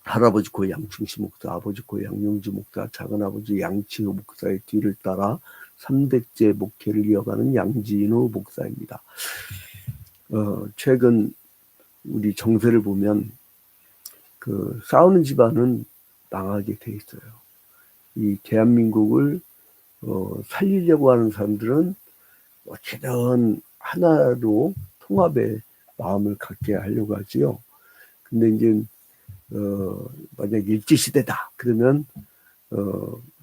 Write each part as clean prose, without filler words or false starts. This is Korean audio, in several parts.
할아버지 고 양충시 목사, 아버지 고 양용주 목사, 작은아버지 양치호 목사의 뒤를 따라 3대째 목회를 이어가는 양진호 목사입니다. 최근 우리 정세를 보면 그 싸우는 집안은 망하게 돼 있어요. 이 대한민국을 살리려고 하는 사람들은 어찌든 하나로 통합의 마음을 갖게 하려고 하지요. 근데 이제 만약 일제시대다 그러면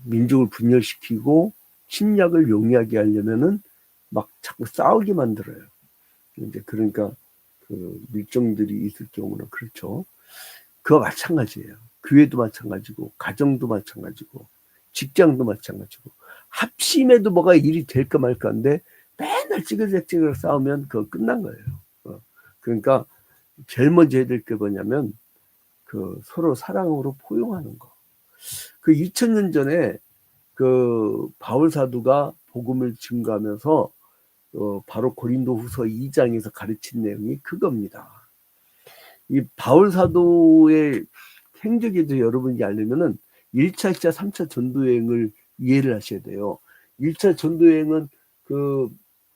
민족을 분열시키고 침략을 용이하게 하려면은 막 자꾸 싸우게 만들어요. 이제 그러니까 그 밀정들이 있을 경우는 그렇죠. 그와 마찬가지예요. 교회도 마찬가지고 가정도 마찬가지고 직장도 마찬가지고 합심해도 뭐가 일이 될까 말까인데 맨날 찌그러지그러 싸우면 그거 끝난 거예요. 그러니까 제일 먼저 해야 될 게 뭐냐면 그 서로 사랑으로 포용하는 거. 그 2000년 전에 그 바울 사도가 복음을 증거하면서 바로 고린도후서 2장에서 가르친 내용이 그겁니다. 이 바울 사도의 행적에도 여러분이 알려면은 1차, 2차, 3차 전도여행을 이해를 하셔야 돼요. 1차 전도여행은 그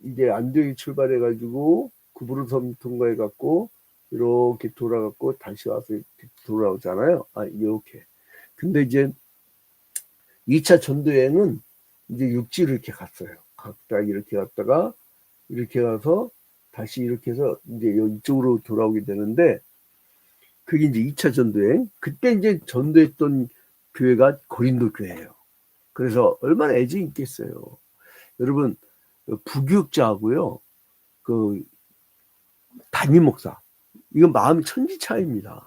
이제 안디옥에 출발해가지고 구브로섬 통과해갖고 이렇게 돌아갔고 다시 와서 돌아오잖아요. 이렇게. 근데 이제 2차 전도여행은 이제 육지를 이렇게 갔어요. 각각 이렇게 갔다가 이렇게 가서 다시 이렇게 해서 이제 이쪽으로 돌아오게 되는데 그게 이제 2차 전도여행. 그때 이제 전도했던 교회가 고린도 교회예요. 그래서 얼마나 애정이 있겠어요. 여러분, 부교육자하고요, 그 담임 목사, 이건 마음이 천지 차이입니다.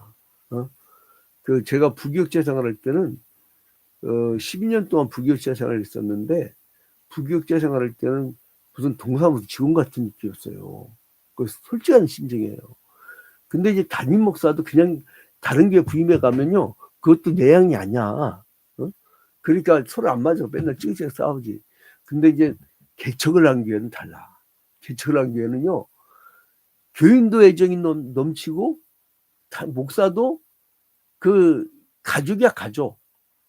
그 제가 부교육자 생활할 때는 12년 동안 부교육자 생활을 했었는데 부교육자 생활할 때는 무슨 동사무소 직원 같은 느낌이었어요. 그 솔직한 심정이에요. 근데 이제 담임 목사도 그냥 다른 교회 부임해 가면요, 그것도 내 양이 아니야. 그러니까 서로 안 맞아. 맨날 찌그찌그 싸우지. 근데 이제 개척을 한 교회는 달라. 개척을 한 교회는요, 교인도 애정이 넘치고 목사도 그 가족이야 가족.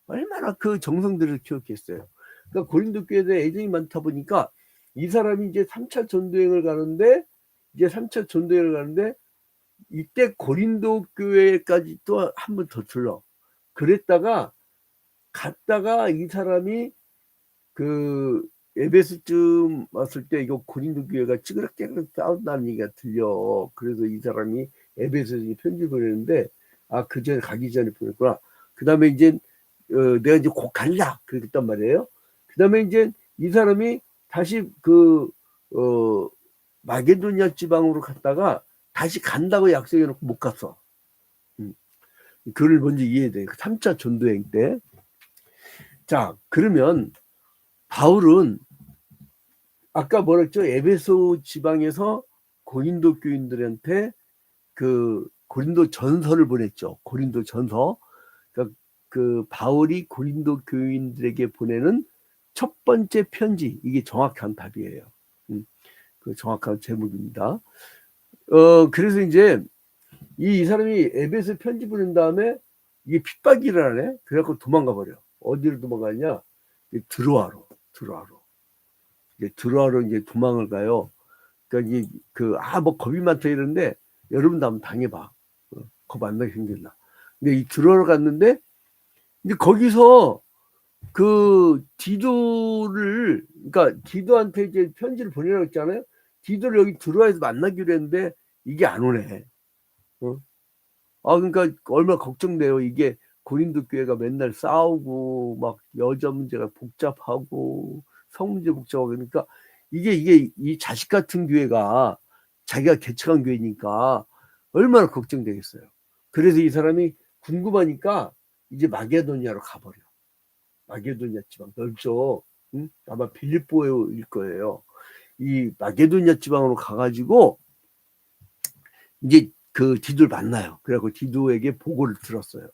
얼마나 그 정성들을 키웠겠어요. 그러니까 고린도 교회에 대해 애정이 많다 보니까 이 사람이 이제 3차 전도여행을 가는데 이때 고린도 교회까지 또 한 번 더 들러. 그랬다가 갔다가 이 사람이 그 에베소쯤 왔을 때 이거 고린도 교회가 찌그럽게 싸운다는 얘기가 들려. 그래서 이 사람이 에베소에 편지를 보냈는데 그 전에 가기 전에 보냈구나. 그 다음에 이제 내가 이제 곧 갈라 그랬단 말이에요. 그 다음에 이제 이 사람이 다시 마게도니아 지방으로 갔다가 다시 간다고 약속해놓고 못 갔어. 그걸 먼저 이해해야 돼. 3차 전도여행 때. 자, 그러면 바울은 아까 뭐랬죠? 에베소 지방에서 고린도 교인들한테 그 고린도 전서를 보냈죠. 고린도 전서. 그러니까 그 바울이 고린도 교인들에게 보내는 첫 번째 편지. 이게 정확한 답이에요. 그 정확한 제목입니다. 그래서 이제 이 사람이 에베소 편지 보낸 다음에 이게 핍박이 일어나네. 그래갖고 도망가 버려. 어디로 도망가냐? 드로아로. 드로아로 이제 도망을 가요. 그러니까 이게 뭐 겁이 많다 이러는데 여러분도 한번 당해봐. 겁 안 나게 생겼나. 근데 이 드로아로 갔는데 이제 거기서 그 디도를, 그러니까 디도한테 이제 편지를 보내라고 했잖아요. 디도를 여기 드로아에서 만나기로 했는데 이게 안 오네. 그러니까 얼마나 걱정돼요. 이게 고린도 교회가 맨날 싸우고 막 여자 문제가 복잡하고 성 문제 복잡하고 그러니까 이게 이 자식 같은 교회가 자기가 개척한 교회니까 얼마나 걱정되겠어요. 그래서 이 사람이 궁금하니까 이제 마게도니아로 가버려. 마게도니아 지방 넓죠. 아마 빌립보일 거예요. 이 마게도니아 지방으로 가가지고 이제 그 디도를 만나요. 그래갖고 디도에게 보고를 들었어요.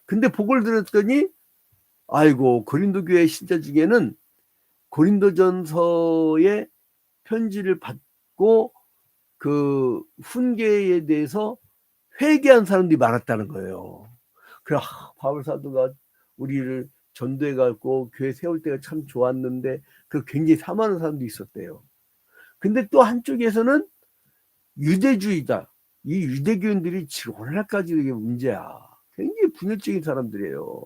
근데 보고를 들었더니 아이고 고린도 교회 신자 중에는 고린도전서의 편지를 받고 그 훈계에 대해서 회개한 사람들이 많았다는 거예요. 그래, 바울 사도가 우리를 전도해 갖고 교회 세울 때가 참 좋았는데 그 굉장히 사모하는 사람도 있었대요. 근데 또 한쪽에서는 유대주의다. 이 유대교인들이 오늘날까지 이게 문제야. 굉장히 분열적인 사람들이에요.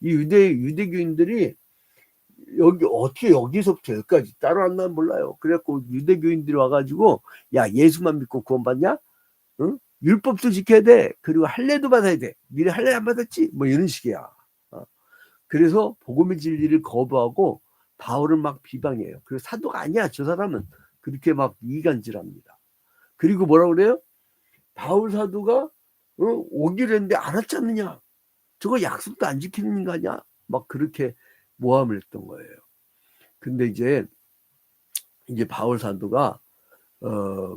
이 유대교인들이 어떻게 여기서부터 여기까지 따로 안 나면 몰라요. 그래갖고 유대교인들이 와가지고 야, 예수만 믿고 구원받냐? 응? 율법도 지켜야 돼. 그리고 할례도 받아야 돼. 니네 할례 안 받았지? 뭐 이런 식이야. 그래서 복음의 진리를 거부하고 바울을 막 비방해요. 그래서 사도가 아니야. 저 사람은 그렇게 막 이간질합니다. 그리고 뭐라 그래요? 바울 사도가 오기로 했는데 알았지 않느냐? 저거 약속도 안 지키는 거 아니야? 막 그렇게 모함을 했던 거예요. 근데 이제 바울 사도가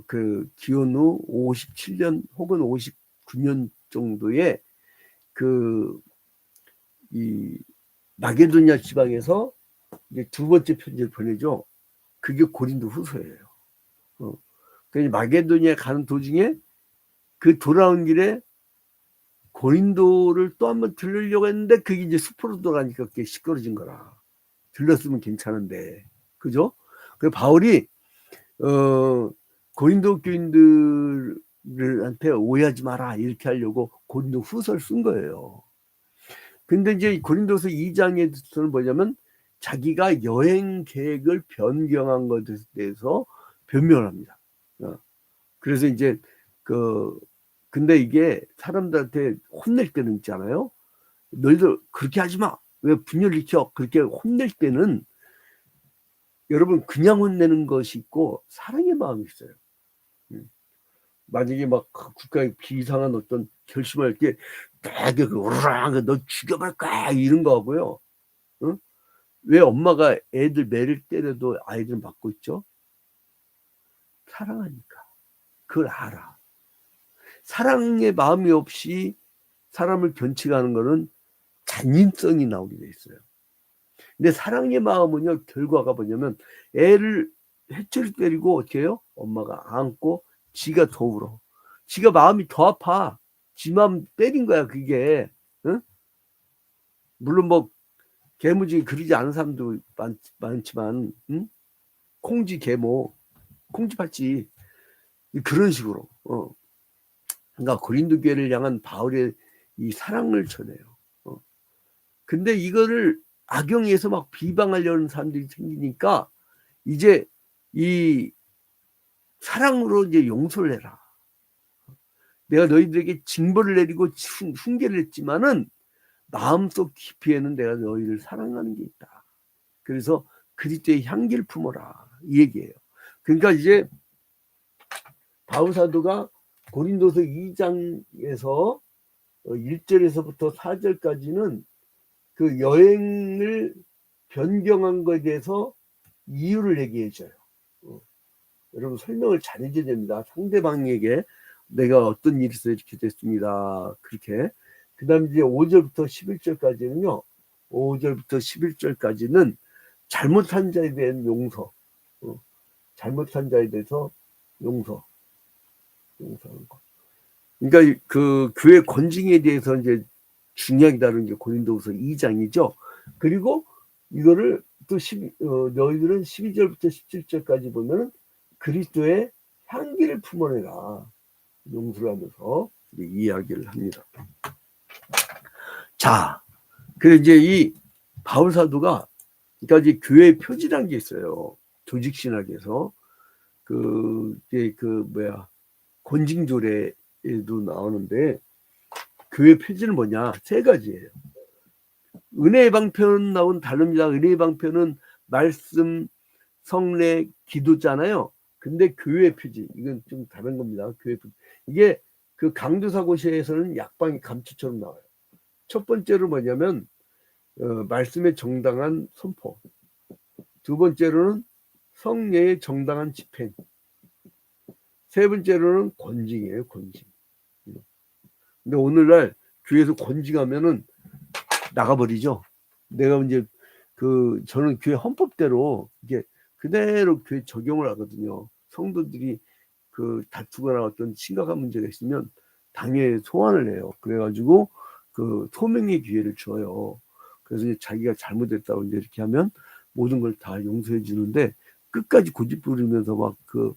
그 기원 후 57년 혹은 59년 정도에 이 마게도냐 지방에서 이제 두 번째 편지를 보내죠. 그게 고린도 후서예요. 그래서 마게도냐에 가는 도중에 그 돌아온 길에 고린도를 또 한번 들르려고 했는데 그게 이제 숲으로 돌아가니까 그게 시끄러진 거라. 들렀으면 괜찮은데, 그죠? 그래서 바울이 고린도 교인들한테 오해하지 마라 이렇게 하려고 고린도 후서를 쓴 거예요. 근데 이제 고린도서 2장에서는 뭐냐면 자기가 여행 계획을 변경한 것에 대해서 변명을 합니다. 그래서 이제 근데 이게 사람들한테 혼낼 때는 있잖아요. 너희들 그렇게 하지 마. 왜 분열 일으켜? 그렇게 혼낼 때는 여러분 그냥 혼내는 것이 있고 사랑의 마음이 있어요. 만약에 막 국가의 비상한 어떤 결심할 때 되게 우르르 너 죽여버릴 거야 이런 거 하고요. 응? 왜 엄마가 애들 매를 때려도 아이들은 맞고 있죠? 사랑하니까. 그걸 알아. 사랑의 마음이 없이 사람을 변칙하는 거는 잔인성이 나오게 돼 있어요. 근데 사랑의 마음은요, 결과가 뭐냐면 애를 해초를 때리고 어떻게 해요? 엄마가 안고 지가 더 울어. 지가 마음이 더 아파. 지 마음 때린 거야, 그게. 응? 물론 뭐 개무지 그러지 않은 사람도 많지만, 응? 콩쥐 개모, 콩쥐팥쥐 그런 식으로. 그러니까 고린도 교회를 향한 바울의 이 사랑을 전해요. 근데 이거를 악용해서 막 비방하려는 사람들이 생기니까 이제 이 사랑으로 이제 용서를 해라. 내가 너희들에게 징벌을 내리고 훈계를 했지만은 마음속 깊이에는 내가 너희를 사랑하는 게 있다. 그래서 그리스도의 향기를 품어라. 이 얘기예요. 그러니까 이제 바울 사도가 고린도서 2장에서 1절에서부터 4절까지는 그 여행을 변경한 것에 대해서 이유를 얘기해 줘요. 여러분 설명을 잘 해줘야 됩니다. 상대방에게 내가 어떤 일이 있어 이렇게 됐습니다. 그렇게. 그 다음에 이제 5절부터 11절까지는요. 5절부터 11절까지는 잘못한 자에 대한 용서. 잘못한 자에 대해서 용서하는 거. 그러니까 그 교회 권징에 대해서 이제 중요하게 다룬 게 고린도후서 2장이죠. 그리고 이거를 또 너희들은 12절부터 17절까지 보면은 그리스도의 향기를 품어내라. 용서를 하면서 이야기를 합니다. 자, 그래서 이제 이 바울 사도가 그러니까 이제 교회 표지라는 게 있어요. 조직 신학에서 권징조례에도 나오는데 교회 표지는 뭐냐? 세 가지예요. 은혜의 방편 나온 다릅니다. 은혜의 방편은 말씀, 성례, 기도잖아요. 근데 교회 표지 이건 좀 다른 겁니다. 교회 표지 이게 그 강도사고시에서는 약방이 감초처럼 나와요. 첫 번째로 뭐냐면 말씀의 정당한 선포. 두 번째로는 성례의 정당한 집행. 세 번째로는 권징이에요. 권징. 근데 오늘날 교회에서 권징하면은 나가버리죠. 내가 이제 저는 교회 헌법대로 이게 그대로 교회 적용을 하거든요. 성도들이 다투거나 어떤 심각한 문제가 있으면 당에 소환을 해요. 그래가지고 그 소명의 기회를 줘요. 그래서 이제 자기가 잘못했다고 이제 이렇게 하면 모든 걸 다 용서해 주는데 끝까지 고집 부리면서 막 그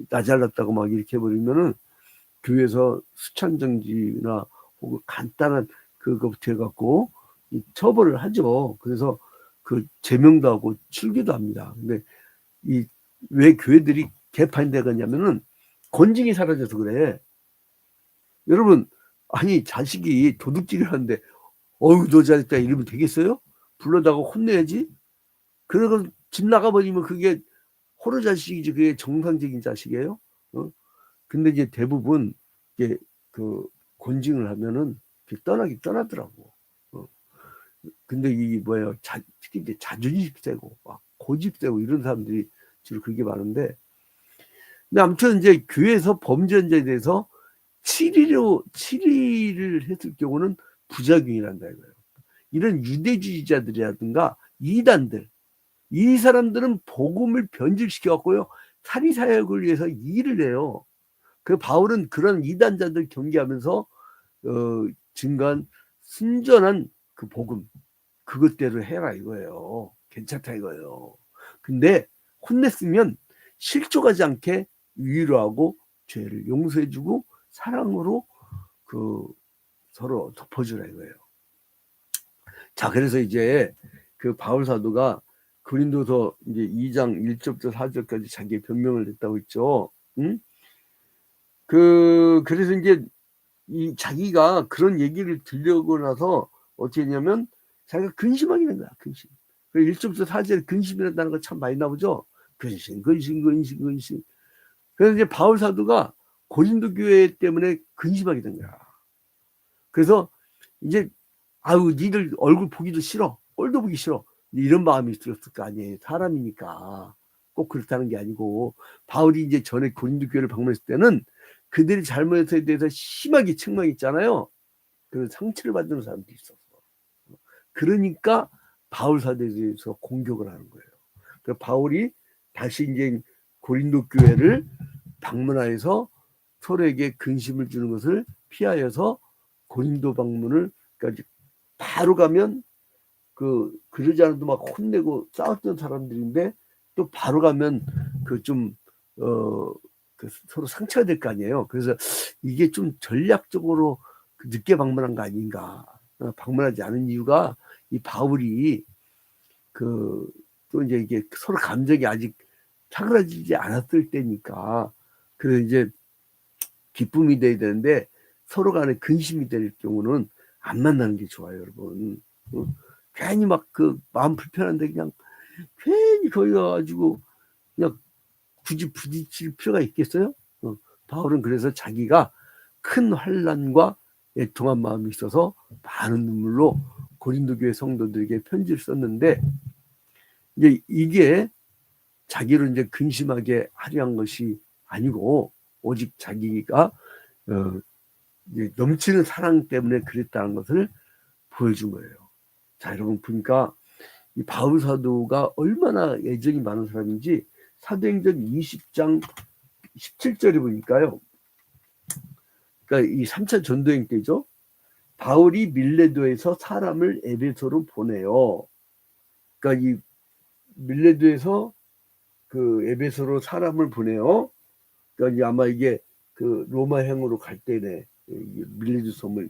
나 잘났다고 막 이렇게 해버리면은 교회에서 수찬정지나 혹은 간단한 그거부터 해갖고 처벌을 하죠. 그래서 그 제명도 하고 출교도 합니다. 근데 이 왜 교회들이 개판되겠냐면은 권징이 사라져서 그래. 여러분, 아니 자식이 도둑질을 하는데 어휴 너 잘했다 이러면 되겠어요? 불러다가 혼내야지. 그러고 집 나가버리면 그게 호러 자식이지. 그게 정상적인 자식이에요. 어? 근데 이제 대부분 이게 그 권징을 하면은 떠나긴 떠나더라고. 어. 근데 이 뭐예요? 특히 이제 자존심 세고 막 고집 세고 이런 사람들이 주로 그게 많은데, 근데 아무튼 이제 교회에서 범죄자에 대해서 치리를 했을 경우는 부작용이란다 이거예요. 이런 유대주의자들이라든가 이단들, 이 사람들은 복음을 변질시켜 갖고요 사리 사역을 위해서 일을 해요. 그 바울은 그런 이단자들 경계하면서 증거한 순전한 그 복음 그것대로 해라 이거예요. 괜찮다 이거예요. 근데 혼냈으면 실족하지 않게 위로하고 죄를 용서해주고 사랑으로 그 서로 덮어주라 이거예요. 자, 그래서 이제 그 바울 사도가 고린도서 이제 2장 1절부터 4절까지 자기의 변명을 냈다고 했죠. 응? 그래서 이제 이 자기가 그런 얘기를 들려고 나서 어떻게 했냐면 자기가 근심하게 된 거야. 근심. 1절부터 4절에 근심이라는 단어가 참 많이 나오죠. 근심. 그래서 이제 바울 사도가 고린도 교회 때문에 근심하게 된 거야. 그래서 이제 아유 니들 얼굴 보기도 싫어. 꼴도 보기 싫어. 이런 마음이 들었을 거 아니에요. 사람이니까. 꼭 그렇다는 게 아니고 바울이 이제 전에 고린도 교회를 방문했을 때는 그들이 잘못에 대해서 심하게 책망했잖아요. 그래서 상처를 받는 사람도 있었어. 그러니까 바울 사도에 대해서 공격을 하는 거예요. 그래서 바울이 다시 이제 고린도 교회를 방문하여서 서로에게 근심을 주는 것을 피하여서 고린도 방문을 그러니까 바로 가면 그러지 않아도 막 혼내고 싸웠던 사람들인데 또 바로 가면 서로 상처가 될 거 아니에요. 그래서 이게 좀 전략적으로 늦게 방문한 거 아닌가. 방문하지 않은 이유가 이 바울이 또 이제 이게 서로 감정이 아직 사그라지지 않았을 때니까. 그래서 이제 기쁨이 돼야 되는데 서로 간에 근심이 될 경우는 안 만나는 게 좋아요, 여러분. 괜히 막 마음 불편한데 그냥 괜히 거기 가가지고 그냥 굳이 부딪힐 필요가 있겠어요? 바울은 그래서 자기가 큰 환난과 애통한 마음이 있어서 많은 눈물로 고린도 교회 성도들에게 편지를 썼는데 이제 이게 자기를 이제 근심하게 하려 한 것이 아니고 오직 자기가 이제 넘치는 사랑 때문에 그랬다는 것을 보여준 거예요. 자, 여러분 보니까 이 바울 사도가 얼마나 애정이 많은 사람인지 사도행전 20장 17절에 보니까요. 그러니까 이 3차 전도행 때죠. 바울이 밀레도에서 사람을 에베소로 보내요. 그러니까 이 밀레도에서 에베소로 사람을 보내요. 그러니까 아마 이게 로마행으로 갈 때네. 밀레도 섬을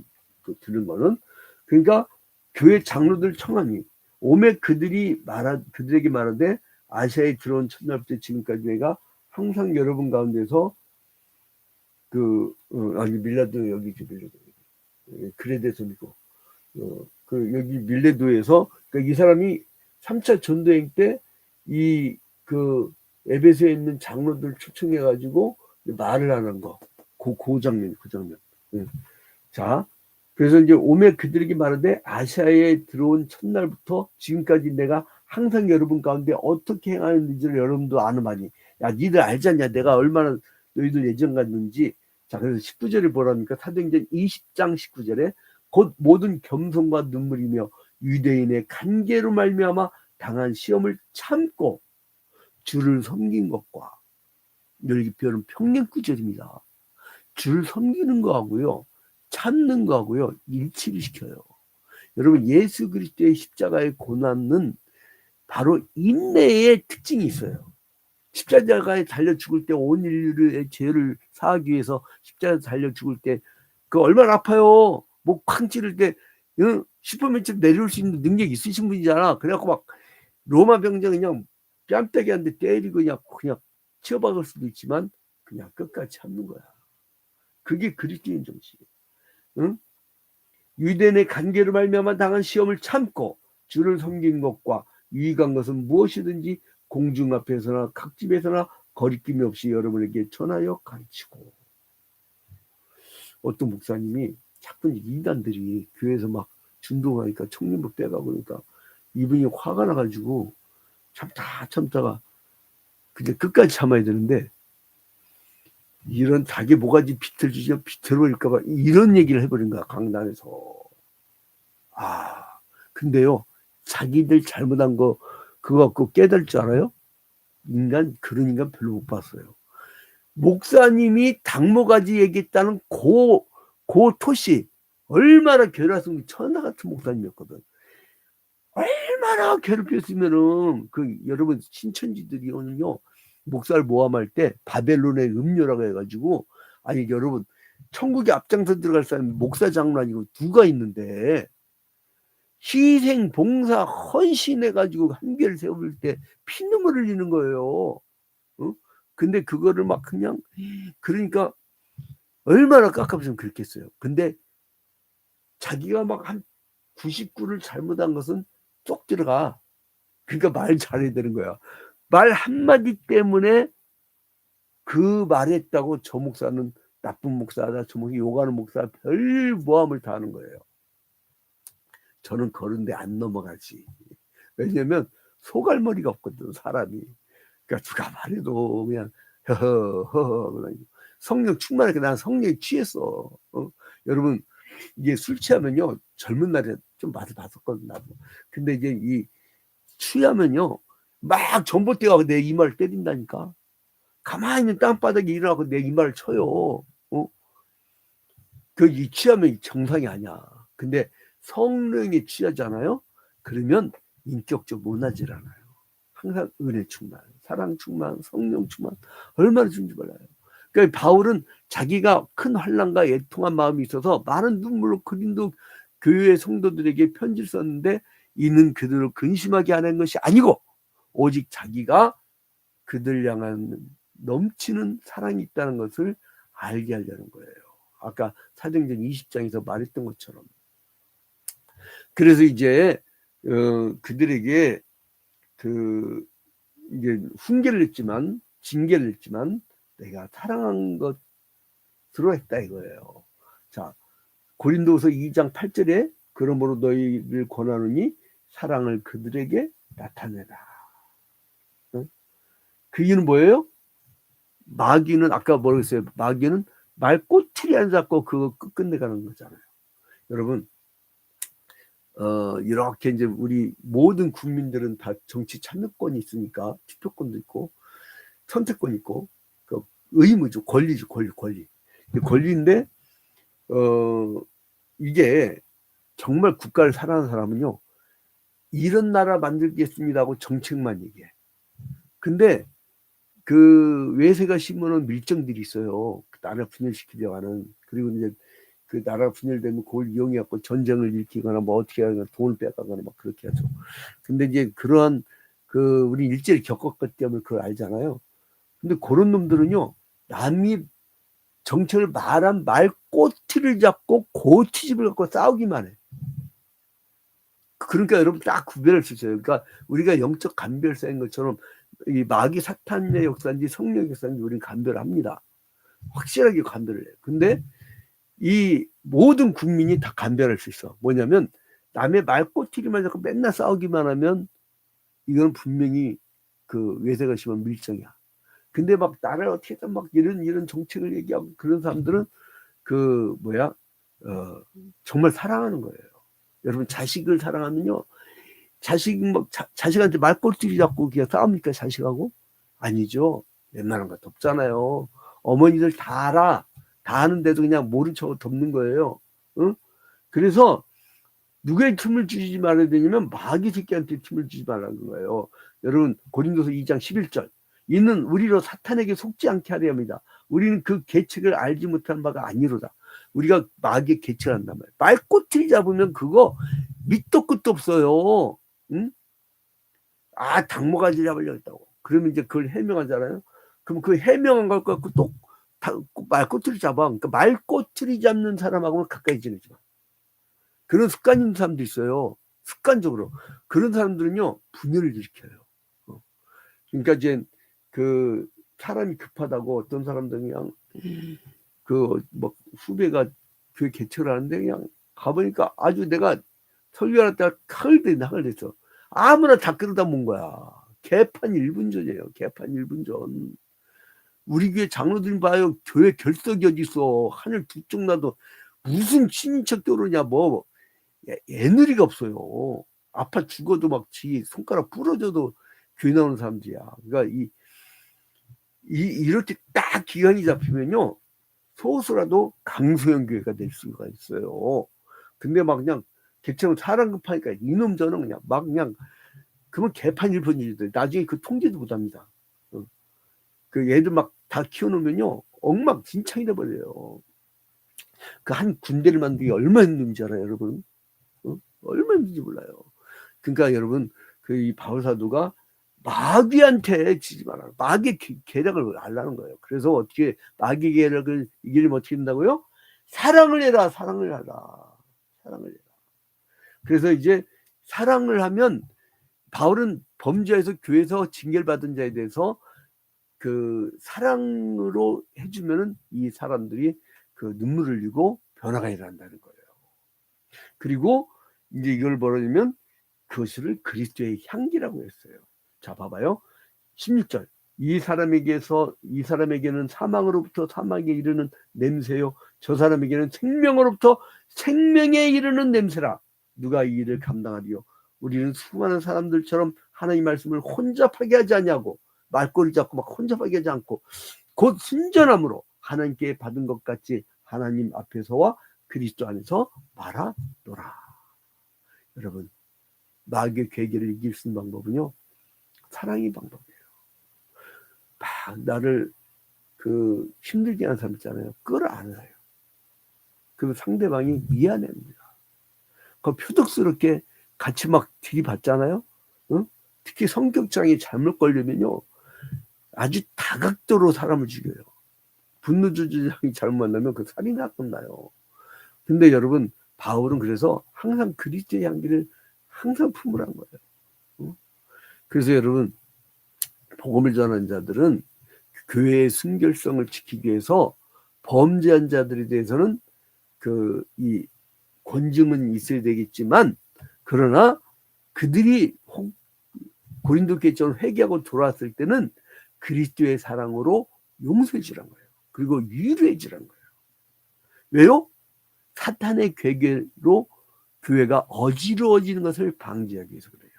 들은 거는. 그러니까 교회 장로들 청하니 오매 그들에게 말하되 아시아에 들어온 첫날부터 지금까지 내가 항상 여러분 가운데서 밀라도 여기지 밀라도 그레데서이고 여기 밀레도에서 그러니까 이 사람이 3차 전도행 때 이 에베소에 있는 장로들 초청해 가지고 말을 하는 거 그 장면. 자, 그래서 이제 오매 그들에게 말하되 아시아에 들어온 첫날부터 지금까지 내가 항상 여러분 가운데 어떻게 행하는지를 여러분도 아느마니. 야, 니들 알지 않냐? 내가 얼마나 너희들 예정 갖는지. 자, 그래서 19절에 보라니까 사도행전 20장 19절에 곧 모든 겸손과 눈물이며 유대인의 간계로 말미암아 당한 시험을 참고 주를 섬긴 것과 여기 표현은 평행 구절입니다. 주를 섬기는 거하고요. 참는 거하고요 일치를 시켜요. 여러분 예수 그리스도의 십자가의 고난은 바로 인내의 특징이 있어요. 십자가에 달려 죽을 때 온 인류의 죄를 사하기 위해서 십자가에 달려 죽을 때 그 얼마나 아파요. 목 쾅 찌를 때 슈퍼맨처럼 내려올 수 있는 능력이 있으신 분이잖아. 그래갖고 막 로마 병장 그냥 뺨때기한테 때리고 그냥 치어박을 수도 있지만 그냥 끝까지 참는 거야. 그게 그리스도인 정신이에요. 응? 유대인의 관계로 말미암아 당한 시험을 참고 주를 섬긴 것과 유익한 것은 무엇이든지 공중 앞에서나 각집에서나 거리낌이 없이 여러분에게 전하여 가르치고. 어떤 목사님이 자꾸 인간들이 교회에서 막 준동하니까 청년복 떼가고 그러니까 이분이 화가 나가지고 참다가 근데 끝까지 참아야 되는데 이런 닭의 모가지 비틀어지죠. 비틀어질까봐 이런 얘기를 해버린 거야 강단에서. 근데요 자기들 잘못한 거 그거 갖고 깨달을 줄 알아요? 그런 인간 별로 못 봤어요. 목사님이 닭모가지 얘기했다는 고 토시 얼마나 괴로웠으면 천하 같은 목사님이었거든. 얼마나 괴롭혔으면은 여러분 신천지들이요 목사를 모함할 때 바벨론의 음료라고 해가지고 아니 여러분 천국에 앞장서 들어갈 사람이 목사 장로아니고 누가 있는데 희생 봉사 헌신해가지고 한계를 세울 때 피눈물을 흘리는 거예요. 근데 그거를 막 그냥 그러니까 얼마나 깝깝했으면 그렇겠어요. 근데 자기가 막 한 99를 잘못한 것은 쏙 들어가. 그러니까 말 잘해야 되는 거야. 말 한마디 때문에 그 말했다고 저 목사는 나쁜 목사다. 저 목사 욕하는 목사 별 모함을 다 하는 거예요. 저는 그런데 안 넘어가지. 왜냐면 소갈머리가 없거든 사람이. 그러니까 누가 말해도 그냥 허허 성령 충만하게 난 성령에 취했어. 여러분 이게 술 취하면요 젊은 날에 좀 맛을 봤었거든 나도. 근데 이제 이 취하면요 막 전봇대가 내 이마를 때린다니까. 가만히 있는 땅바닥에 일어나고 내 이마를 쳐요. 이 취하면 정상이 아니야. 근데 성령에 취하잖아요. 그러면 인격적으로 무너지질 않아요. 항상 은혜 충만, 사랑 충만, 성령 충만 얼마나 준지 몰라요. 그러니까 바울은 자기가 큰 환난과 애통한 마음이 있어서 많은 눈물로 그린도 교회 성도들에게 편지를 썼는데 이는 그들을 근심하게 하는 것이 아니고 오직 자기가 그들 향한 넘치는 사랑이 있다는 것을 알게 하려는 거예요. 아까 사도행전 20장에서 말했던 것처럼. 그래서 이제 그들에게 이제 훈계를 했지만 징계를 했지만 내가 사랑한 것으로 했다 이거예요. 자, 고린도후서 2장 8절에 그러므로 너희를 권하노니 사랑을 그들에게 나타내라. 그 이유는 뭐예요? 마귀는 아까 뭐라고 했어요? 마귀는 말꼬투리 안 잡고 그거 끝내가는 거잖아요. 여러분 이렇게 이제 우리 모든 국민들은 다 정치 참여권이 있으니까 투표권도 있고 선택권이 있고 그 의무죠. 권리죠. 권리. 권리인데 이게 정말 국가를 사랑하는 사람은요. 이런 나라 만들겠습니다 하고 정책만 얘기해. 근데 그 외세가 심어놓은 밀정들이 있어요. 그 나라 분열시키려고 하는. 그리고 이제 그 나라가 분열되면 그걸 이용해갖고 전쟁을 일으키거나 뭐 어떻게 하거나 돈을 빼가거나 막 그렇게 하죠. 근데 이제 그러한 우리 일제를 겪었기 때문에 그걸 알잖아요. 근데 그런 놈들은요, 남이 정책을 말한 말꼬티를 잡고 고티집을 갖고 싸우기만 해. 그러니까 여러분 딱 구별할 수 있어요. 그러니까 우리가 영적 간별사인 것처럼 이 마귀 사탄의 역사인지 성령의 역사인지 우리는 간별합니다. 확실하게 간별을 해요. 근데 이 모든 국민이 다 간별할 수 있어. 뭐냐면 남의 말꼬투리만 잡고 맨날 싸우기만 하면 이건 분명히 그 외세가 심한 밀정이야. 근데 막 나를 어떻게든 막 이런 정책을 얘기하고 그런 사람들은 정말 사랑하는 거예요. 여러분 자식을 사랑하면요. 자식한테 말꼬투리 잡고 그냥 싸웁니까 자식하고? 아니죠. 웬만한 것도 없잖아요. 어머니들 다 알아. 다 아는데도 그냥 모른 척 덮는 거예요. 응? 그래서 누구의 틈을 주지 말아야 되냐면 마귀 새끼한테 틈을 주지 말라는 거예요. 여러분 고린도서 2장 11절 이는 우리로 사탄에게 속지 않게 하려 합니다. 우리는 그 계책을 알지 못한 바가 아니로다. 우리가 마귀의 계책을 한단 말이에요. 말꼬투리 잡으면 그거 밑도 끝도 없어요. 응? 아 닭모가지 잡으려고 했다고. 그러면 이제 그걸 해명하잖아요. 그럼 그 해명한 걸 갖고 또 말꼬투리 잡아. 그러니까 말꼬투리 잡는 사람하고는 가까이 지내지 마. 그런 습관 있는 사람도 있어요. 습관적으로. 그런 사람들은요, 분열을 일으켜요. 그러니까 이제 그 사람이 급하다고 어떤 사람들은 그냥 그 뭐 후배가 교회 개척을 하는데 그냥 가보니까 아주 내가 설교할 때 나글 됐어. 아무나 다 끌어다 몬 거야. 개판 1분 전이에요. 개판 1분 전. 우리 교회 장로들 봐요. 교회 결석이 어디 있어. 하늘 북쪽 나도 무슨 친인척 결혼이야 뭐. 애누리가 없어요. 아파 죽어도 막 지 손가락 부러져도 교회 나오는 사람들이야. 그러니까 이렇게 딱 기간이 잡히면요. 소수라도 강소형 교회가 될 수가 있어요. 근데 막 그냥 개처럼 사람 급하니까 이놈 저놈 그냥 그러면 개판 일본인들 나중에 그 통제도 못합니다. 그 애들 막 다 키워놓으면요 엉망진창이 돼버려요. 그 한 군대를 만들기 얼마나 힘든지 알아요, 여러분? 얼마나 힘든지 몰라요. 그러니까 여러분 그 이 바울사도가 마귀한테 지지 마라. 마귀의 계략을 알라는 거예요. 그래서 어떻게 마귀의 계략을 이기려면 어떻게 된다고요? 사랑을 해라. 사랑을 하라. 사랑을 해라. 그래서 이제 사랑을 하면 바울은 범죄에서 교회에서 징계를 받은 자에 대해서 그 사랑으로 해주면은 이 사람들이 그 눈물을 흘리고 변화가 일어난다는 거예요. 그리고 이제 이걸 벌어지면 그것을 그리스도의 향기라고 했어요. 자, 봐봐요. 16절. 이 사람에게는 사망으로부터 사망에 이르는 냄새요. 저 사람에게는 생명으로부터 생명에 이르는 냄새라. 누가 이 일을 감당하리요? 우리는 수많은 사람들처럼 하나님 말씀을 혼잡하게 하지 않냐고. 말꼬리 잡고 막 혼잡하게 하지 않고 곧 순전함으로 하나님께 받은 것 같이 하나님 앞에서와 그리스도 안에서 말하노라. 여러분, 마귀의 괴계를 이길 수 있는 방법은요, 사랑이 방법이에요. 나를 그 힘들게 하는 사람 있잖아요. 끌어안아요. 그럼 상대방이 미안해합니다. 그 표독스럽게 같이 막 들이받잖아요. 응? 특히 성격장애 잘못 걸리면요, 아주 다각도로 사람을 죽여요. 분노 조절장애 잘못 만나면 그 살인 사건 나요. 근데 여러분, 바울은 그래서 항상 그리스도의 향기를 항상 품으라는 거예요. 응? 그래서 여러분, 복음을 전하는 자들은 교회의 순결성을 지키기 위해서 범죄한 자들에 대해서는 이 권징은 있어야 되겠지만, 그러나 그들이 고린도 교회처럼 회개하고 돌아왔을 때는 그리스도의 사랑으로 용서해 주란 거예요. 그리고 위로해 주란 거예요. 왜요? 사탄의 괴계로 교회가 어지러워지는 것을 방지하기 위해서 그래요.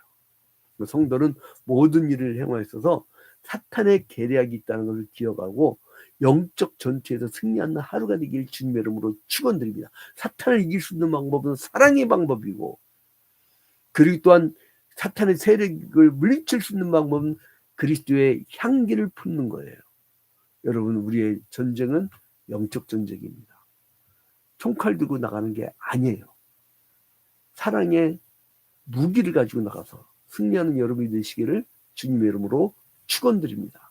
성도는 모든 일을 행하에 있어서 사탄의 계략이 있다는 것을 기억하고 영적 전투에서 승리하는 하루가 되길 주님의 이름으로 축원드립니다. 사탄을 이길 수 있는 방법은 사랑의 방법이고, 그리고 또한 사탄의 세력을 물리칠 수 있는 방법은 그리스도의 향기를 품는 거예요. 여러분, 우리의 전쟁은 영적 전쟁입니다. 총칼 들고 나가는 게 아니에요. 사랑의 무기를 가지고 나가서 승리하는 여러분이 되시기를 주님의 이름으로 축원드립니다.